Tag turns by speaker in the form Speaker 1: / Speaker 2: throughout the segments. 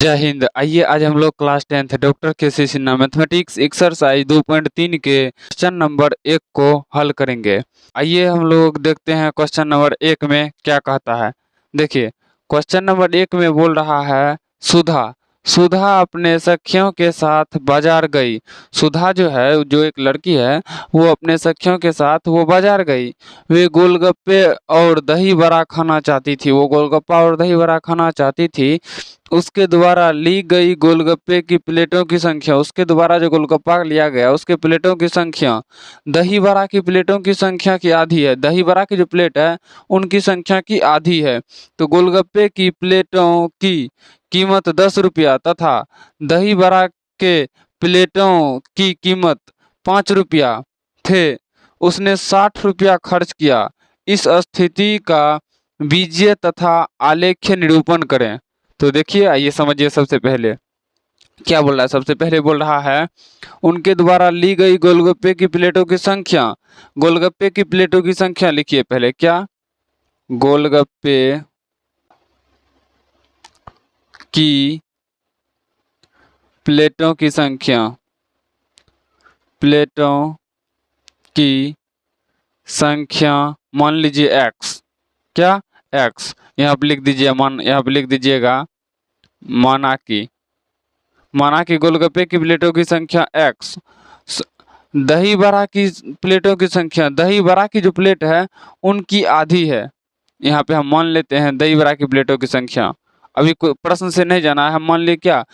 Speaker 1: जय हिंद। आइए आज हम लोग class 10th doctor KC. Sinha mathematics exercise 2.3 के क्वेश्चन नंबर 1 को हल करेंगे। आइए हम लोग देखते हैं क्वेश्चन नंबर 1 में क्या कहता है। देखिए क्वेश्चन नंबर 1 में बोल रहा है सुधा सुधा अपने सखियों के साथ बाजार गई। सुधा जो है, जो एक लड़की है, वो अपने सखियों के साथ वो बाजार गई। वे गोलगप्पे और दही बड़ा खाना चाहती थी। वो गोलगप्पा और दही बड़ा खाना चाहती थी। उसके द्वारा ली गई गोलगप्पे की प्लेटों की संख्या, उसके द्वारा जो गोलगप्पा लिया गया उसके प्लेटों की संख्या दही बड़ा की प्लेटों की संख्या की आधी है। दही बड़ा की जो प्लेट है उनकी संख्या की आधी है। तो गोलगप्पे की प्लेटों की कीमत 10 रुपया तथा दही बड़ा के प्लेटों की कीमत 5 रुपया थे। उसने 60 रुपया खर्च किया। इस स्थिति का बीजीय तथा आलेख्य निरूपण करें। तो देखिए, आइए समझिए। सबसे पहले क्या बोल रहा है? सबसे पहले बोल रहा है उनके द्वारा ली गई गोलगप्पे की प्लेटों की संख्या। गोलगप्पे की प्लेटों की संख्या लिखिए पहले। क्या? गोलगप्पे की प्लेटों की संख्या, प्लेटों की संख्या मान लीजिए x। क्या? x। यहाँ पे लिख दीजिए मान, यहाँ पे लिख दीजिएगा माना कि गोलगप्पे की प्लेटों की संख्या x। दही बड़ा की प्लेटों की संख्या, दही बड़ा की जो प्लेट है उनकी आधी है। यहाँ पे हम मान लेते हैं दही बड़ा की प्लेटों की संख्या। अभी कोई प्रश्न से नहीं जाना है, हम मान लिए क्या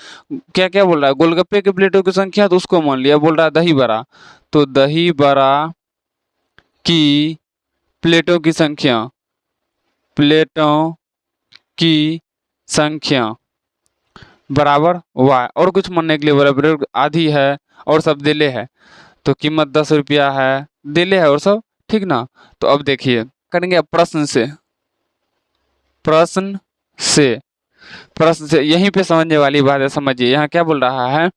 Speaker 1: क्या क्या बोल रहा है? गोलगप्पे की प्लेटों की संख्या, तो उसको मान लिया। बोल रहा है दही बड़ा, तो दही बड़ा की प्लेटों की संख्या, प्लेटों की संख्या बराबर y। और कुछ मानने के लिए बराबर आधी है और सब दिले है, तो कीमत 10 रुपया है, दिले है और सब, ठीक ना। तो अब देखिए करेंगे प्रश्न से। प्रश्न से यहीं पे समझने वाली बात है। समझिए यहाँ क्या बोल रहा है।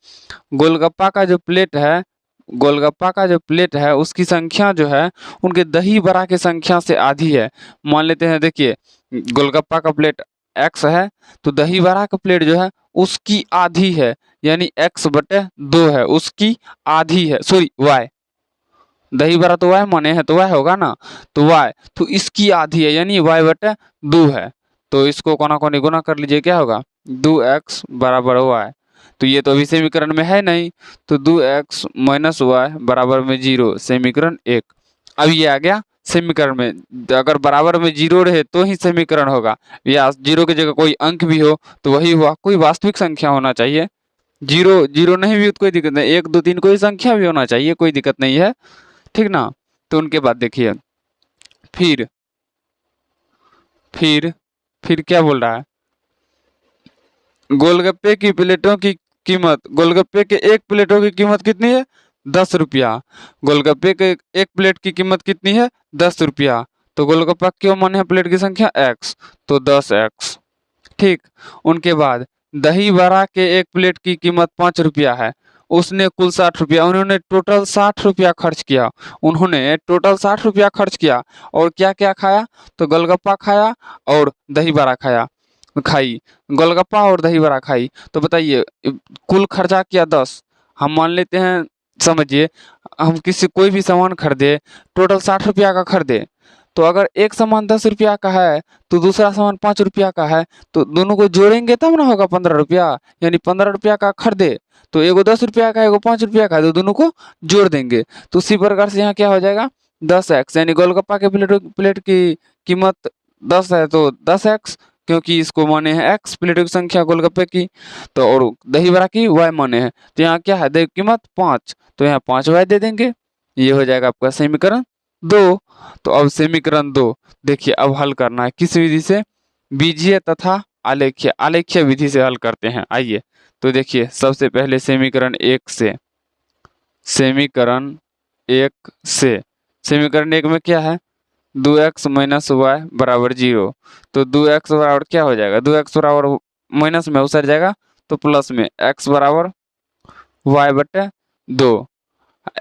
Speaker 1: गोलगप्पा का जो प्लेट है, गोलगप्पा का जो प्लेट है उसकी संख्या जो है उनके दही बड़ा की संख्या से आधी है। मान लेते हैं, देखिए गोलगप्पा का प्लेट x है, तो दही बड़ा का प्लेट जो है उसकी आधी है, यानी x/2 है, उसकी आधी है, सॉरी y। दही बड़ा तो y माने है, तो y होगा ना, तो y, तो इसकी आधी है यानी y/2 है। तो इसको कोना कोनी गुना कर लीजिए, क्या होगा? 2x बराबर y। तो ये तो अभी समीकरण में है नहीं, तो 2x - y बराबर में 0, समीकरण 1। अब ये आ गया समीकरण में। अगर बराबर में 0 रहे तो ही समीकरण होगा, या 0 की जगह कोई अंक भी हो तो वही हुआ। कोई वास्तविक संख्या होना चाहिए। 0 नहीं भी तो कोई दिक्कत नहीं, 1 2 3 कोई संख्या भी होना चाहिए, कोई दिक्कत नहीं है, ठीक ना। तो उनके बाद देखिए फिर क्या बोल रहा है। गोलगप्पे की प्लेटों की कीमत, गोलगप्पे के एक प्लेटों की कीमत कितनी है? 10 रुपया। गोलगप्पे के एक प्लेट की कीमत कितनी है? 10 रुपया। तो गोलगप्पा क्यों माने है प्लेट की संख्या x, तो 10x, ठीक। उनके बाद दही बड़ा के एक प्लेट की कीमत 5 रुपया है। उसने कुल 60 रुपया, उन्होंने टोटल 60 रुपया खर्च किया। उन्होंने टोटल 60 रुपया खर्च किया और क्या क्या खाया? तो गोलगप्पा खाया और दही बड़ा खाई, गोलगप्पा और दही बड़ा खाई। तो बताइए कुल खर्चा किया 10। हम मान लेते हैं, समझिए, हम किसी कोई भी सामान खरीदे, टोटल 60 रुपया का खरीदे, तो अगर एक सामान 10 रुपया का है तो दूसरा सामान 5 रुपया का है, तो दोनों को जोड़ेंगे तब ना होगा 15 रुपया। यानी 15 रुपया का खरीदे तो एगो 10 रुपया का, एगो 5 रुपया का है, तो दोनों को जोड़ देंगे। तो उसी प्रकार से यहाँ क्या हो जाएगा? 10x, यानी गोलगप्पा के प्लेट की कीमत 10 है तो 10x, क्योंकि इसको माने हैं x प्लेटों की संख्या गोलगप्पे की, तो और दही बड़ा की y माने हैं, तो यहाँ क्या है? दही कीमत 5, तो यहाँ 5y दे देंगे। ये हो जाएगा आपका समीकरण 2। तो अब समीकरण 2 देखिए, अब हल करना है किस विधि से? बीजीय तथा आलेख्य विधि से हल करते हैं। आइए तो देखिए, सबसे पहले समीकरण 1 समीकरण 1 में क्या है? 2x - y बराबर 0। तो 2x बराबर क्या हो जाएगा? 2x बराबर माइनस में उतर जाएगा तो प्लस में x बराबर y/2।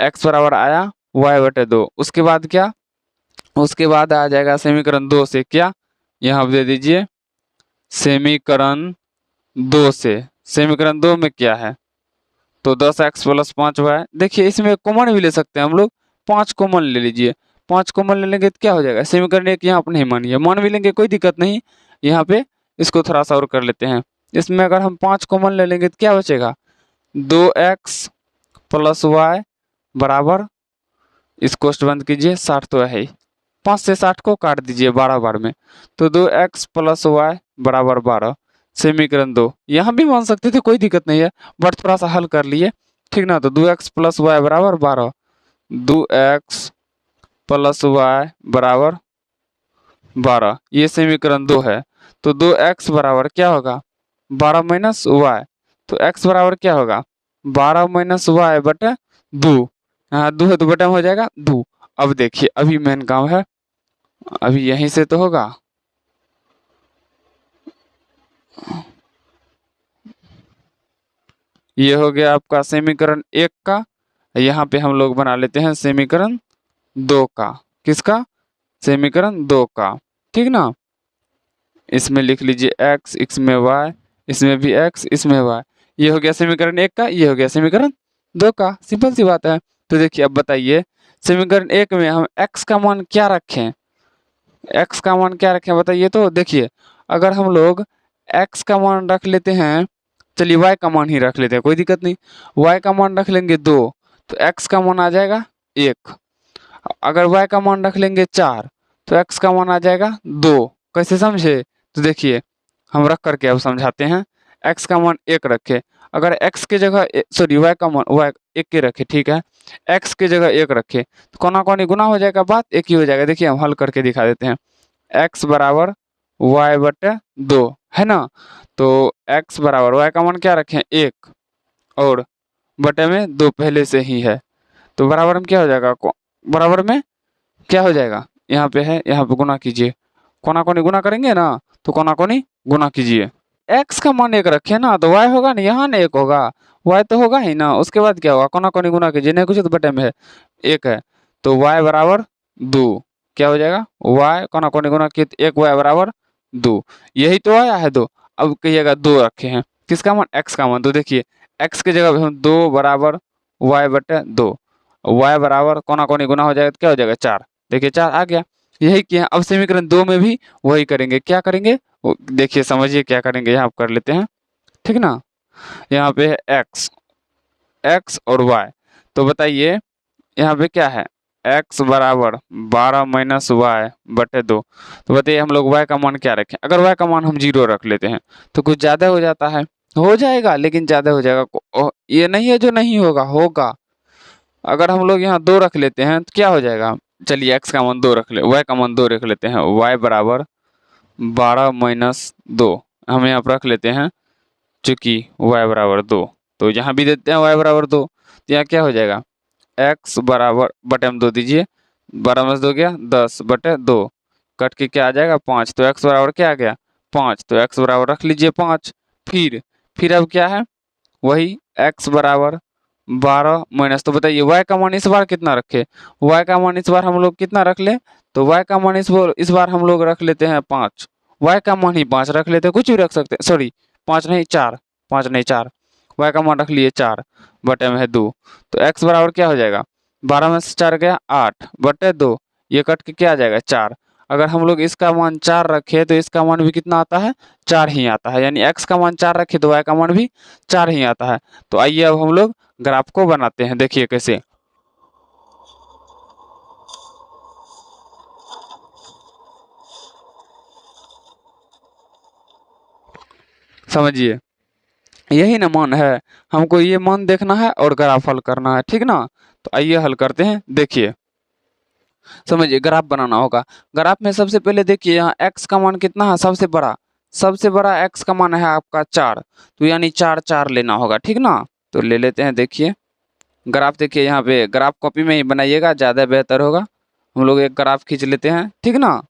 Speaker 1: x बराबर आया y/2। उसके बाद क्या? उसके बाद आ जाएगा समीकरण 2 से क्या? यहाँ दे दीजिए समीकरण 2 से समीकरण 2 में क्या है, तो 10x प्लस 5y। देखिए इसमें कॉमन भी ले सकते हैं हम लोग, 5 कॉमन ले लीजिए। 5 कॉमन ले लेंगे तो क्या हो जाएगा, समीकरण 1 यहाँ पर नहीं मानिए, मान भी लेंगे कोई दिक्कत नहीं। यहाँ पे इसको थोड़ा सा और कर लेते हैं। इसमें अगर हम 5 कॉमन ले लेंगे तो क्या बचेगा, 2x प्लस वाई बराबर, इसको बंद कीजिए, 60 तो है ही, 5 से 60 को काट दीजिए 12 बार में, तो 2x प्लस वाई बराबर 12। समीकरण 2 यहाँ भी मान सकते थे, कोई दिक्कत नहीं है, बट थोड़ा सा हल कर लिए, ठीक ना। तो 2x प्लस वाई बराबर 12, 2x प्लस वाई बराबर 12, ये समीकरण 2 है। तो 2x बराबर क्या होगा, 12 माइनस वाई, तो x बराबर क्या होगा, 12 माइनस वाई बटे 2, यहाँ 2 है तो बटे में हो जाएगा 2। अब देखिए अभी मेन काम है, अभी यहीं से तो होगा, ये हो गया आपका समीकरण 1 का। यहाँ पे हम लोग बना लेते हैं समीकरण 2 का, किसका, समीकरण 2 का, ठीक ना। इसमें लिख लीजिए x, इसमें y, इसमें भी x, इसमें y। ये हो गया समीकरण 1 का, ये हो गया समीकरण 2 का, सिंपल सी बात है। तो देखिए अब बताइए समीकरण 1 में हम x का मान क्या रखें, x का मान क्या रखें बताइए। तो देखिए अगर हम लोग x का मान रख लेते हैं, चलिए y का मान ही रख लेते हैं, कोई दिक्कत नहीं, y का मान रख लेंगे 2, तो x का मान आ जाएगा 1। अगर y का मान रख लेंगे 4, तो x का मान आ जाएगा 2। कैसे समझे, तो देखिए हम रख करके अब समझाते हैं। x का मान 1 रखे, अगर x की जगह सॉरी y का मान y 1 के रखे, ठीक है, x की जगह 1 रखे तो कोना कोनी गुना हो जाएगा, बात एक ही हो जाएगा। देखिए हम हल करके दिखा देते हैं, x बराबर y बटे 2 है ना। तो x बराबर y का मान क्या रखें 1, और बटे में 2 पहले से ही है, तो बराबर में क्या हो जाएगा, बराबर में क्या हो जाएगा, यहाँ पे है, यहाँ पे गुना कीजिए, कोना कोनी गुना करेंगे ना, तो कोना कोनी गुना कीजिए। x का मान 1 रखे ना, तो y होगा ना, यहाँ ना 1 होगा, y तो होगा ही ना, उसके बाद क्या होगा, कोना कोनी गुना कीजिए, नहीं कुछ तो बटे में है 1 है, तो y बराबर 2, क्या हो जाएगा, y कोना कोनी गुना किए तो 1y बराबर 2, यही तो आया है 2। अब कहिएगा 2 रखे हैं, किसका मान, x का मान, तो देखिए x की जगह हम 2 बराबर y बटे 2, y बराबर कोना कोनी गुना हो जाएगा तो क्या हो जाएगा 4, देखिए 4 आ गया, यही किया। अब समीकरण 2 में भी वही करेंगे, क्या करेंगे देखिए समझिए क्या करेंगे, यहाँ कर लेते हैं, ठीक ना। यहाँ पे है x और y, तो बताइए यहाँ पे क्या है, x बराबर 12 माइनस वाई बटे 2, तो बताइए हम लोग y का मान क्या रखें। अगर y का मान हम 0 रख लेते हैं तो कुछ ज़्यादा हो जाता है, हो जाएगा लेकिन ज़्यादा हो जाएगा, ये नहीं है जो नहीं होगा, होगा। अगर हम लोग यहाँ 2 रख लेते हैं तो क्या हो जाएगा, चलिए x का मान 2 रख ले, y का मान 2 रख लेते हैं, y बराबर 12 माइनस 2 हम यहाँ पर रख लेते हैं, चूँकि y बराबर 2, तो यहाँ भी देते हैं y बराबर 2, तो यहाँ क्या हो जाएगा, x बराबर बटे में 2 दीजिए, 12 में 2 गया 10 बटे 2, कट के क्या आ जाएगा 5, तो x बराबर क्या आ गया 5, तो x बराबर रख लीजिए 5। फिर अब क्या है, वही x बराबर 12 माइनस, तो बताइए y का मान इस बार कितना रखे, y का मान इस बार हम लोग कितना रख ले, तो y का मान इस बार हम लोग रख लेते हैं 5, y का मान ही 5 रख लेते हैं, कुछ भी रख सकते हैं, सॉरी 5 नहीं 4, 5 नहीं 4, y का मान रख लिए 4 बटे में है 2, तो x बराबर क्या हो जाएगा, 12 में से 4 गया 8 बटे 2, ये कट के क्या आ जाएगा 4। अगर हम लोग इसका मान 4 रखे तो इसका मान भी कितना आता है 4 ही आता है, यानी x का मान 4 रखे तो y का मान भी 4 ही आता है। तो आइए अब हम लोग ग्राफ को बनाते हैं, देखिए कैसे, समझिए यही ना मान है, हमको ये मान देखना है और ग्राफ हल करना है, ठीक ना। तो आइए हल करते हैं, देखिए समझिए ग्राफ बनाना होगा। ग्राफ में सबसे पहले देखिए यहाँ x का मान कितना है, सबसे बड़ा x का मान है आपका 4, तो यानी 4 4 लेना होगा, ठीक ना। तो ले लेते हैं, देखिए ग्राफ, देखिए यहाँ पे ग्राफ कॉपी में ही बनाइएगा, ज़्यादा बेहतर होगा। हम लोग एक ग्राफ खींच लेते हैं, ठीक ना।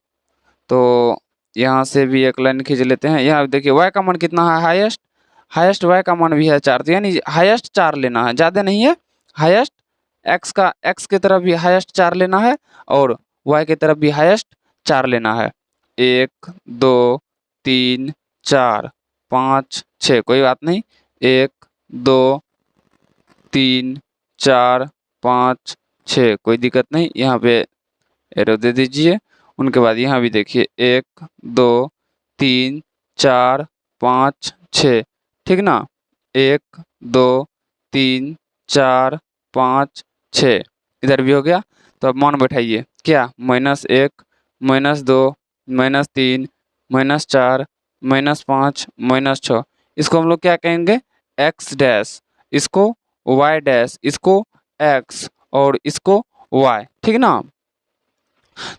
Speaker 1: तो यहाँ से भी एक लाइन खींच लेते हैं, यहाँ देखिए y का मान कितना है, हाईएस्ट y का मान भी है 4, तो यानी हाईएस्ट 4 लेना है, ज़्यादा नहीं है, हाईएस्ट x की तरफ भी हाईएस्ट 4 लेना है और y की तरफ भी हाईएस्ट 4 लेना है। 1 2 3 4 5 6, कोई बात नहीं, 1 2 3 4 5 6, कोई दिक्कत नहीं, यहाँ पे एरो दे दीजिए। उनके बाद यहाँ भी देखिए 1 2 3 4 5 6, ठीक ना, 1 2 3 4 5 6, इधर भी हो गया। तो अब मान बैठाइए, क्या -1 -2 -3 -4 -5 -6, इसको हम लोग क्या कहेंगे, एक्स डैश, इसको वाई डैश, इसको एक्स और इसको वाई, ठीक ना।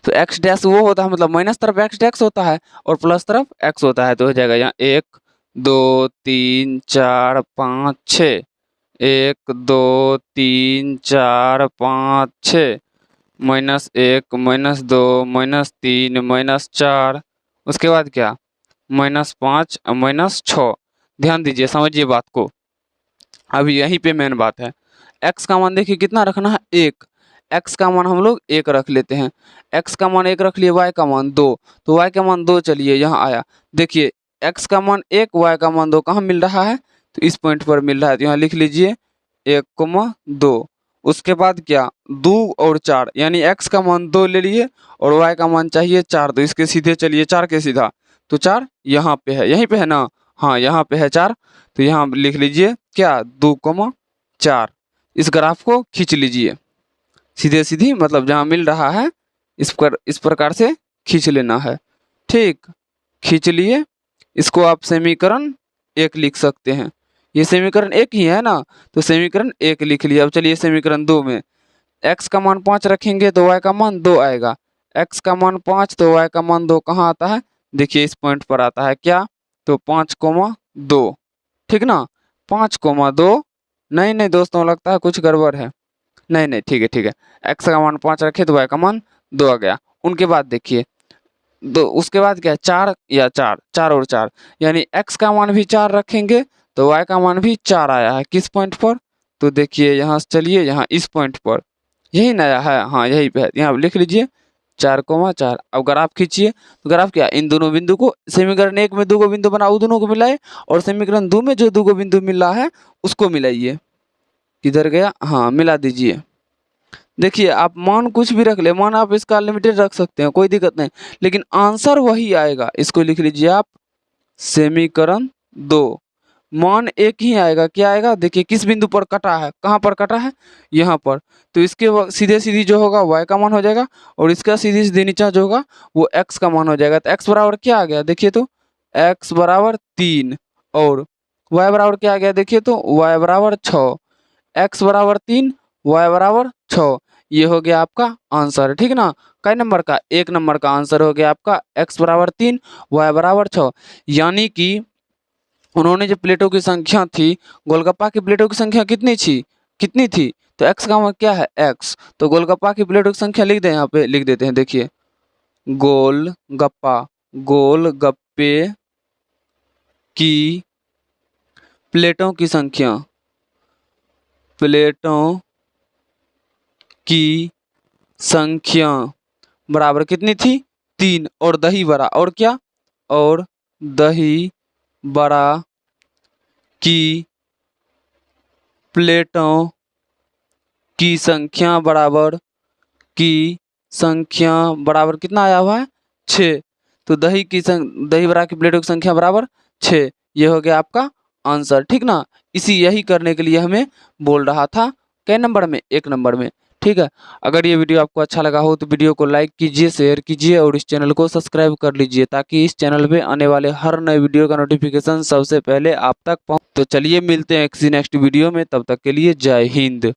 Speaker 1: तो एक्स डैश वो होता है, मतलब माइनस तरफ एक्स डैश होता है और प्लस तरफ एक्स होता है, तो हो जाएगा यहाँ 1 2 3 4 5 6, 1 2 3 4 5 6, -1 -2 -3 -4, उसके बाद क्या -5 -6। ध्यान दीजिए, समझिए बात को। अब यहीं पे मेन बात है, एक्स का मान देखिए कितना रखना है, 1। एक्स का मान हम लोग 1 रख लेते हैं, एक्स का मान 1 रख लिए, वाई का मान 2, तो वाई का मान 2 चलिए यहाँ आया। देखिए एक्स का मान 1, वाई का मान 2 कहाँ मिल रहा है, तो इस पॉइंट पर मिल रहा है, तो यहाँ लिख लीजिए 1,2। उसके बाद क्या 2 और 4, यानी एक्स का मान 2 ले लिए और वाई का मान चाहिए 4, तो इसके सीधे चलिए 4 के सीधा, तो 4 यहाँ पे है, यहीं पे है ना, हाँ यहाँ पे है 4, तो यहाँ लिख लीजिए क्या 2,4। इस ग्राफ को खींच लीजिए सीधे सीधी, मतलब जहाँ मिल रहा है इस प्रकार से खींच लेना है, ठीक। खींच लिए, इसको आप समीकरण 1 लिख सकते हैं, ये समीकरण 1 ही है ना, तो समीकरण 1 लिख लिया। अब चलिए समीकरण 2 में x का मान 5 रखेंगे तो y का मान 2 आएगा, x का मान 5 तो y का मान 2 कहाँ आता है, देखिए इस पॉइंट पर आता है, क्या, तो 5,2, ठीक ना, 5,2। नहीं नहीं दोस्तों, लगता है कुछ गड़बड़ है, नहीं नहीं ठीक है ठीक है, x का मान 5 रखे तो y का मान 2 आ गया। उनके बाद देखिए दो, उसके बाद क्या है 4 या 4, 4 और 4, यानी x का मान भी 4 रखेंगे तो y का मान भी 4 आया है, किस पॉइंट पर, तो देखिए यहाँ से चलिए, यहाँ इस पॉइंट पर, यही नया है, हाँ यही पे है, यहाँ लिख लीजिए 4,4। अब ग्राफ खींचिए, तो ग्राफ क्या, इन दोनों बिंदु को समीकरण 1 में 2 बिंदु बनाओ, दोनों को मिलाए, और समीकरण 2 में जो 2 बिंदु मिल रहा है उसको मिलाइए। किधर गया, हाँ मिला दीजिए। देखिए आप मान कुछ भी रख ले, मान आप इसका लिमिटेड रख सकते हैं, कोई दिक्कत नहीं, लेकिन आंसर वही आएगा। इसको लिख लीजिए आप समीकरण 2, मान एक ही आएगा, क्या आएगा, देखिए किस बिंदु पर कटा है, कहाँ पर कटा है, यहाँ पर, तो इसके सीधे सीधी जो होगा y का मान हो जाएगा, और इसका सीधे सीधे नीचा जो होगा वो x का मान हो जाएगा। तो x बराबर क्या आ गया, देखिए तो x बराबर 3, और y बराबर क्या आ गया, देखिए तो y बराबर 6, x बराबर 3 y बराबर 6, ये हो गया आपका आंसर, ठीक ना। कई नंबर का, 1 नंबर का आंसर हो गया आपका x बराबर 3 y बराबर 6, यानी कि उन्होंने जो प्लेटों की संख्या थी, गोलगप्पा की प्लेटों की संख्या कितनी थी, तो x का मान क्या है x, तो गोलगप्पा की प्लेटों की संख्या लिख दें, यहाँ पे लिख देते हैं, देखिए गोलगप्पे की प्लेटों की संख्या बराबर कितनी थी, 3, और दही बड़ा, और क्या, और दही बड़ा की प्लेटों की संख्या बराबर कितना आया हुआ है, 6, तो दही बड़ा की प्लेटों की संख्या बराबर 6, ये हो गया आपका आंसर, ठीक ना। यही करने के लिए हमें बोल रहा था, कै नंबर में, 1 नंबर में, ठीक है। अगर ये वीडियो आपको अच्छा लगा हो तो वीडियो को लाइक कीजिए, शेयर कीजिए और इस चैनल को सब्सक्राइब कर लीजिए, ताकि इस चैनल पे आने वाले हर नए वीडियो का नोटिफिकेशन सबसे पहले आप तक पहुंचे। तो चलिए मिलते हैं किसी नेक्स्ट वीडियो में, तब तक के लिए जय हिंद।